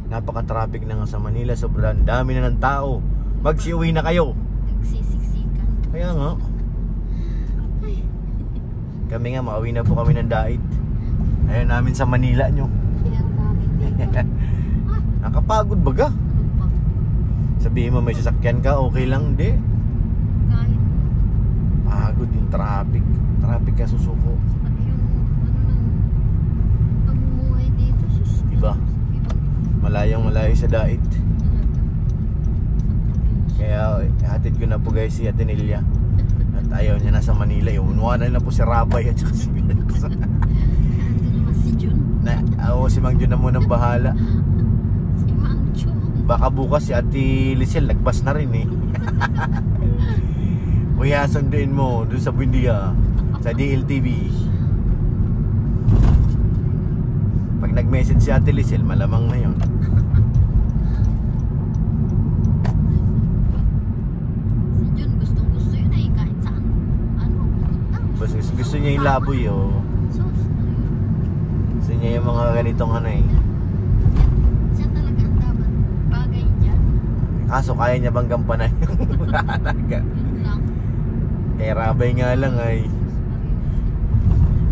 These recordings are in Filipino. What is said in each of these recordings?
Napaka-traffic na nga sa Manila. Sobrang dami na ng tao. Magsiuwi na kayo. Nagsisiksikan. Kaya nga. Kami nga, makauwi na po kami ng Dait. Ayaw namin sa Manila nyo. Nakapagod baga. Sabihin mo may sasakyan ka, okay lang, hindi. Kahit Pagod yung traffic. Traffic ka susuko. pagmuhay dito, sus. Iba. Malayong malayo sa Dait. Kaya hatid ko na po guys si Ate Nelia. At ayaw niya na sa Manila. Iunuwanan na po si Rabay at saka si Bianca. Ando naman si Jun. Si Mang Jun na munang bahala. Si Mang Jun. Baka bukas si Ate Lisel nagbas na rin eh. Kuya, sunduin mo doon sa Buendia, sa DLTV. Pag nag-message si Ate Lisel, malamang na yun. Si Jun, gustong-gusto yun ay kahit saan. Basta gusto niya yung laboy Sus. Gusto niya yung mga ganitong ano eh. Siya talaga ang dapat bagay dyan. Kaso kaya niya bang gampanan yung alaga? Yun lang. Kaya Rabay nga lang ay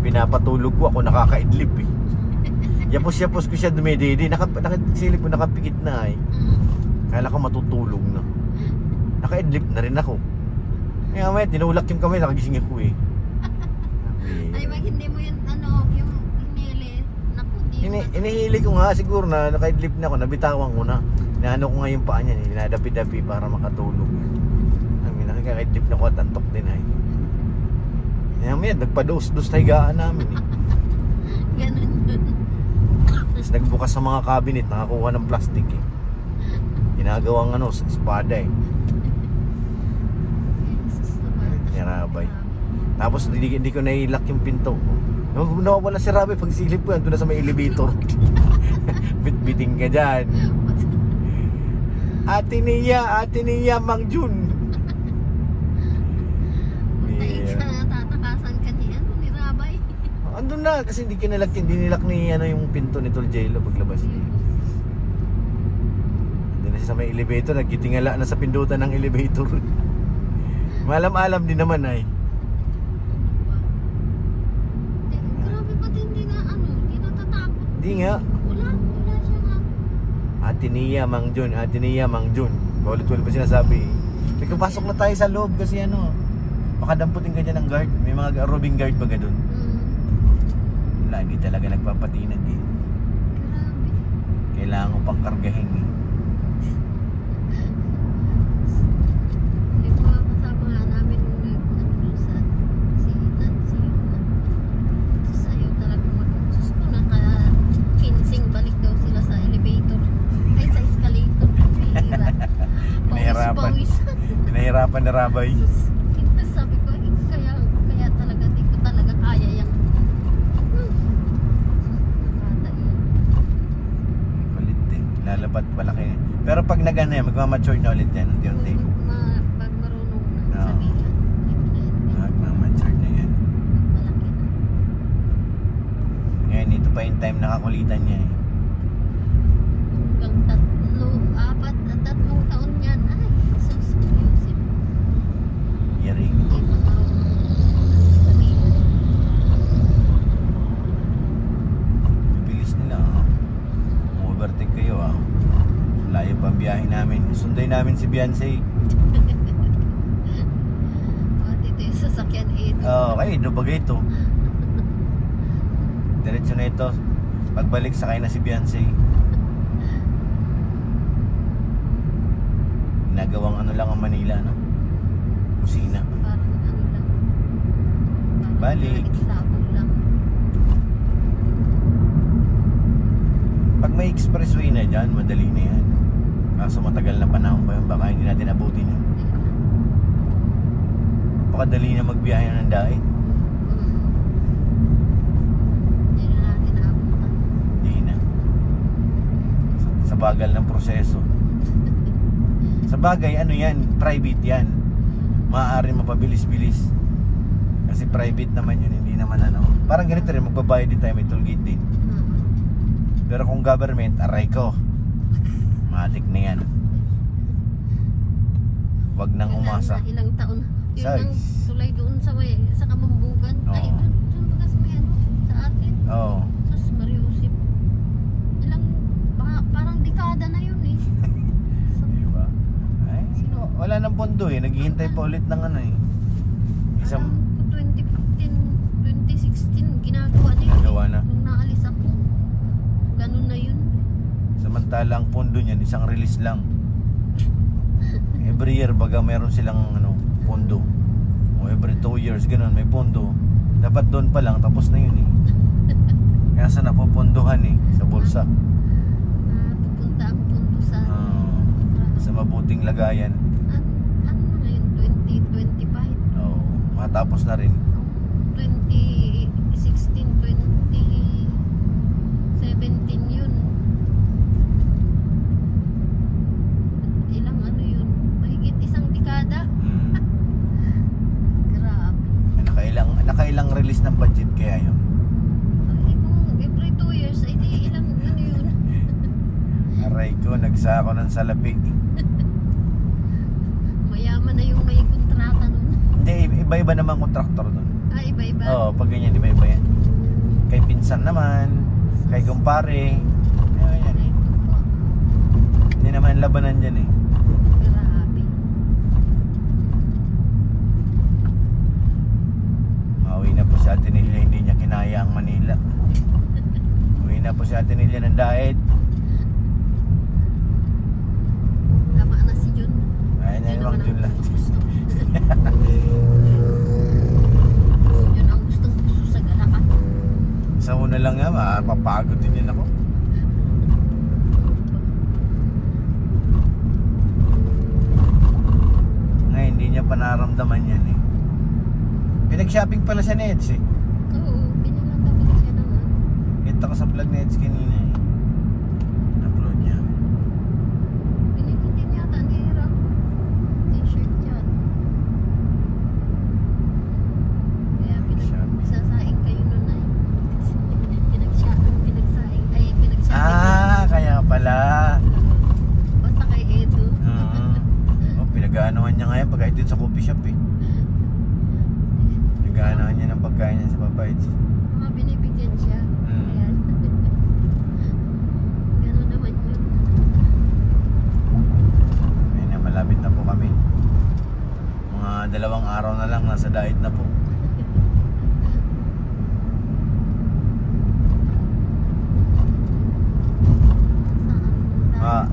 pinapatulog ko, ako nakakaidlip eh. Yapos-yapos ko siya dumididi. Nakasilip ko, nakapikit na eh. Kala ko matutulog na. Nakaidlip na rin ako. Kaya may tinulak yung kamay, nakagising ako eh. Ay, wag hindi mo yun, yung hinili. Naku, di Inihili ko nga siguro na nakaidlip na ako, nabitawan ko na. Inaano ko nga yung paa niya, dinadapi-dapi para makatulog. Nakakaidlip na ko at antok din ay. Kaya may nagpa-dos-dos na higaan namin eh. Ganun yun. Tapos nagbukas sa mga cabinet, nakakuha ng plastic eh. Ginagawang espada eh. Ni Rabay. Tapos hindi ko na-lock yung pinto. Nawawala si Rabay pag silip ko yan, doon na sa may elevator. Bit-biting ka dyan. Ate Nia, Mang Jun. Tatakasan ka ni Rabay. Andun na kasi hindi nilak ni yung pinto ni Tol Jello paglabas niya. Andun na siya sa may elevator, nagkitingala na sa pindutan ng elevator. Malam-alam din naman ay. Grabe pati hindi natatakot. Hindi nga. Wala siya nga. Ate Nia, Mang Jun. Ulit-ulit pa sinasabi. Pasok na tayo sa loob kasi baka damputin ka dyan ng guard. May mga roving guard ba doon? Wala, hindi talaga nagpapatinag eh. Grabe. Kailangan ko pang kargahin eh. Yung mga kasama nga namin doon sa Nancy. Tapos ayaw talaga mag-sus ko. Naka-kinsing balik daw sila sa elevator. Ay, sa escalator. Pinahirapan ni Rabay. Sabi ko, kaya talaga di ko talaga kaya yan. Kulit eh. Lalapat palaki. Pero pag magmamature na ulit yan. Unti-unti. Pag marunong na sabihin. Magmamature na yan. Malaki na. Ngayon, ito pa yung time nakakulitan niya eh. Hanggang 3 taon yan. Ay, sus, Yusip. Yaring. Hindi pa marunong sabihin. Bibilis nila overtake kayo layo pa ang biyahe namin. Sunday namin si Beyonce. Dito yung sasakyan 8. Okay, Dubaga ito. Diretso na ito. Pagbalik sakay na si Beyonce. Ginagawang lang ang Manila, kusina. Parang lang. Balik. Itlabog lang. Pag may expressway na dyan, madali na yan. Kaso matagal na panahon pa yun, baka hindi natin abutin yun. Napakadali na magbiyahe ng Dait. Hindi na natin naabutan. Hindi na. Sa bagal ng proseso. Sa bagay, yan, private yan. Maaari mapabilis-bilis. Kasi private naman yun, hindi naman parang ganito rin, magbabayad din tayo, may toll gate din. Pero kung government, aray ko. Matik na yan. Wag nang umasa. Ilang taon. Yun Size. ang tulay doon sa Kamambugan. Oo. Ay, doon bagas may ano, sa atin. Oo. Sus, Mariusip. Parang dekada na yun eh. Diba? Ay, wala nang pondo eh. Naghihintay pa ulit ng ano eh. Isang... Parang 2015, 2016, ginagawa na yun. Ginagawa na. Nung naalis ako. Ganun na yun. Samantala ang pondo niyan, isang release lang. Every year baga meron silang ano, pondo. O every 2 years ganun may pondo. Dapat doon pa lang tapos na yun eh. Kaya sa napupunduhan eh sa bulsa. Pupunta ang punto sa Sa mabuting lagayan. ano na ngayon, 2025. Oo, matapos na rin. 2016, 2017 yun. Ilang ano yun? Mahigit isang dekada. Grabe. Nakailang release ng budget kaya yun. Ay, kung every 2 years, ay di ilang ano yun? Aray ko, nagsako ng salapi. Mayaman na yung may kontrata nun. Hindi, iba-iba naman kontraktor doon. Ah, iba-iba. Oo, pag ganyan, iba-iba yan. Kay pinsan naman, kay kumpare. Ayun yan. Ay, ito po. Hindi naman labanan dyan eh. Grabe. Mauwi na po si Ate Nelia, hindi niya kinaya ang Manila. Uwi na po si Ate Nelia ng Daet. Tama na si Jun. Ayun na yung Jun lang. Gusto. Yun ang gustong gusto sa galakan. Sa una lang nga, mapapagod din yun ako. Ngayon, hindi niya pa naramdaman yan eh. Pinag-shopping pala siya ni Eds eh. Oo, binilang dapat siya naman. Kita ko sa vlog ni Eds kanina eh. Upload niya. Binilang din yata ni Hira. T-shirt yan. Kaya pinagsasaing kayo nun ay. Pinagsaing. Kaya pala. Basta kay Edo. Oh, pinag-aanohan niya ngayon pagkain din sa coffee shop eh. Pinag-aanohan niya ng pagkain niya sa Papa Eds. Mga binibigyan siya. Ayan. Gano'n naman yun. Ayun na, malapit na po kami. Mga 2 araw na lang, nasa diet na po.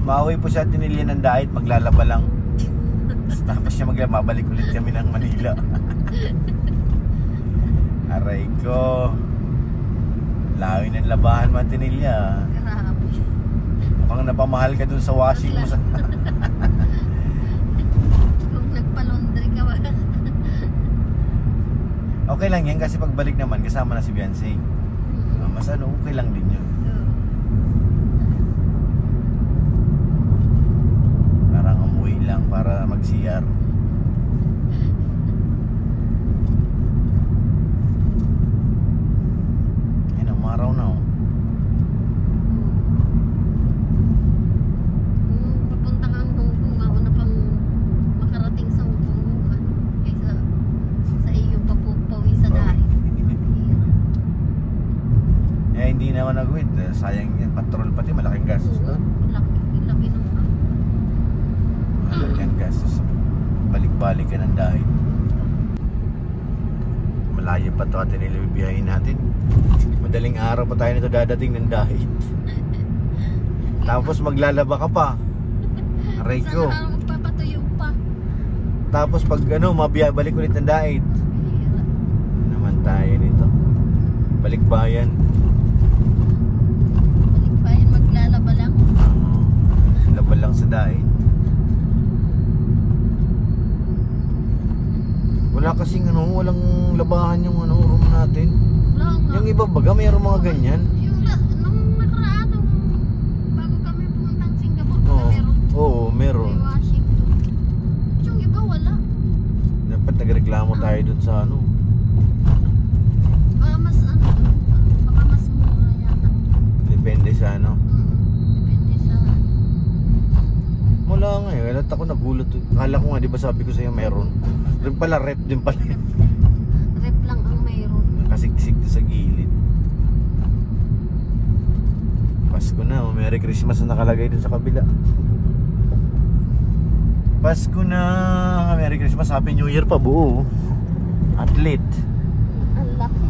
Mauwi po siya tinili ng diet, maglalaba lang. Tapos siya mabalik ulit kami ng Manila. Aray ko. Lawin ng labahan man tinilya. Grabe. Mukhang napamahal ka dun sa washing mo sa... Kung nagpa-laundry ka ba? Okay lang yan kasi pagbalik naman kasama na si Beyonce. Mas ano, okay lang din yun. Parang umuwi lang para mag-CR. Ayun, umaraw na oh. Kung papunta kang Hong Kong, mauna pang makarating sa Hong Kong kaysa sa iyo papupawi sa dahil. Eh hindi naman nag-wait. Sayang yan. Patrol pati, malaking gastos doon. Laki nung Malaking gastos. Balik-balik ka ng dahil. Malayo pa ito atin nilibibiyahin natin. Madaling araw pa tayo nito dadating ng dahil. Tapos maglalaba ka pa. Aray ko. Saan na magpapatuyo pa? Tapos pag ano, balik ulit ng dahil. Hirap. Naman tayo nito. Balikbayan. Balik pa yun, maglalaba lang. Laban lang sa dahil. Wala kasing ano, walang labahan yung ano, room natin. Wala nga. Yung iba baga, mayroong mga ganyan. Nung nakaraan, bago kami pumuntang Singapore, Oo, meron. oo, meron. May Washington. Yung iba wala. Dapat nagreklamo tayo dun sa ano. Baka mas ano, baka mas mura yata. Depende sa ano. Depende sa Kaya nga, lahat ako nagulat. Akala ko nga, di ba sabi ko sa'yo meron? Rin pala, rep din pala. Rep lang ang mayroon. Nakasiksik sa gilid. Pasko na, Merry Christmas na nakalagay dun sa kabila. Pasko na, Merry Christmas, Happy New Year pa buo. Athlete. Ang laki.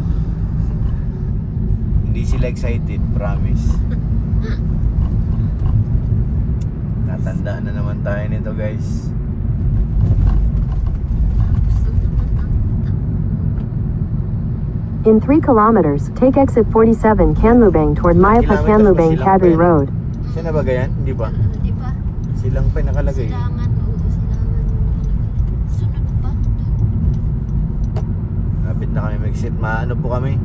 Hindi sila excited, promise. Tatandaan na naman tayo nito, guys. In 3 kilometers, take exit 47 Canlubang toward Mayapa Kilometers Canlubang pa silang Kadri pen. Road. Siya na ba ganyan? Hindi ba? Di ba? Silang pa nakalagay. Silangan, oo, silangan. Sunod pa. Lapit na kami mag-exit. Maano po kami?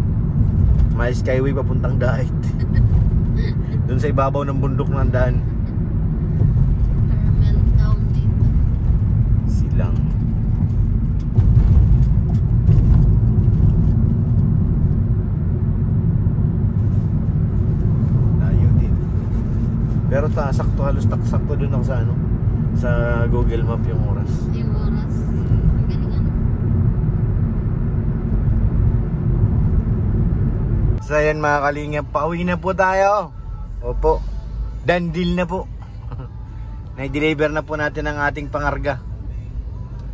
May skyway papuntang Dait. Doon sa ibabaw ng bundok ng daan. Caramel town dito. Silang. Layo din. Pero sakto, halos sakto doon ako sa ano, sa Google Map yung oras. Yung oras. Ang galing ano. So ayan mga kalingap, pauwi na po tayo. Opo, done deal na po. Na-deliver na po natin ang ating pangarga.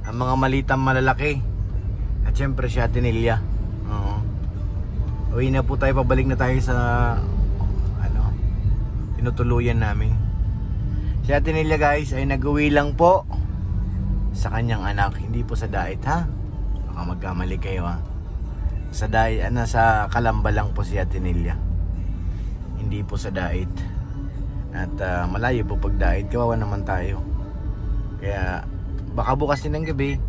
Ang mga malitang malalaki. At syempre si Ate Nelia. Oo. Uwi na po tayo, pabalik na tayo sa ano, tinutuluyan namin. Si Ate Nelia guys ay nag-uwi lang po sa kanyang anak, hindi po sa Dait ha. Baka magkamali kayo ha. Sa Dait, sa Calamba lang po si Ate Nelia. Hindi po sa Dait. At malayo po pag Dait, kawawa naman tayo. Kaya baka bukas din ng gabi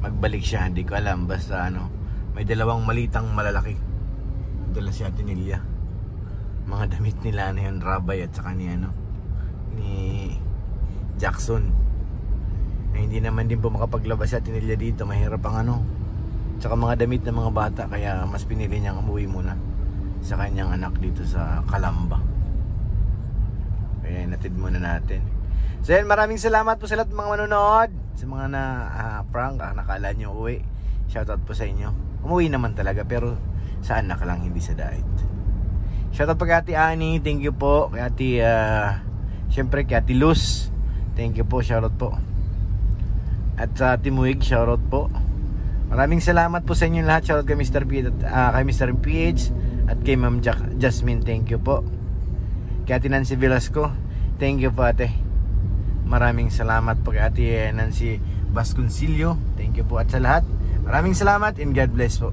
magbalik siya, hindi ko alam. Basta ano, may dalawang malitang malalaki dala si Ate Nelia. Mga damit nila na yun, Rabay at saka ni Jackson. Hindi naman din po makapaglabas si Ate Nelia dito, mahirap ang ano, tsaka mga damit ng mga bata. Kaya mas pinili niyang umuwi muna sa kanyang anak dito sa Calamba. Kaya natid muna natin. So yan, maraming salamat po sa lahat ng mga manonood. Sa mga prank, nakala nyo uwi, shoutout po sa inyo. Umuwi naman talaga, pero sa anak lang, hindi sa Dait. Shoutout po kay Ate Annie, thank you po. Kay Ate, syempre kay Ate Luz, thank you po, shoutout po. At sa Ate Muig, shoutout po. Maraming salamat po sa inyo lahat. Shoutout kay Mr. PH kay Mr. PH at kay Ma'am Jasmine, thank you po. Kay Ate Nancy Velasco, thank you po ate. Maraming salamat po kay Ate Nancy Vasconcillo, thank you po. At sa lahat, maraming salamat and God bless po.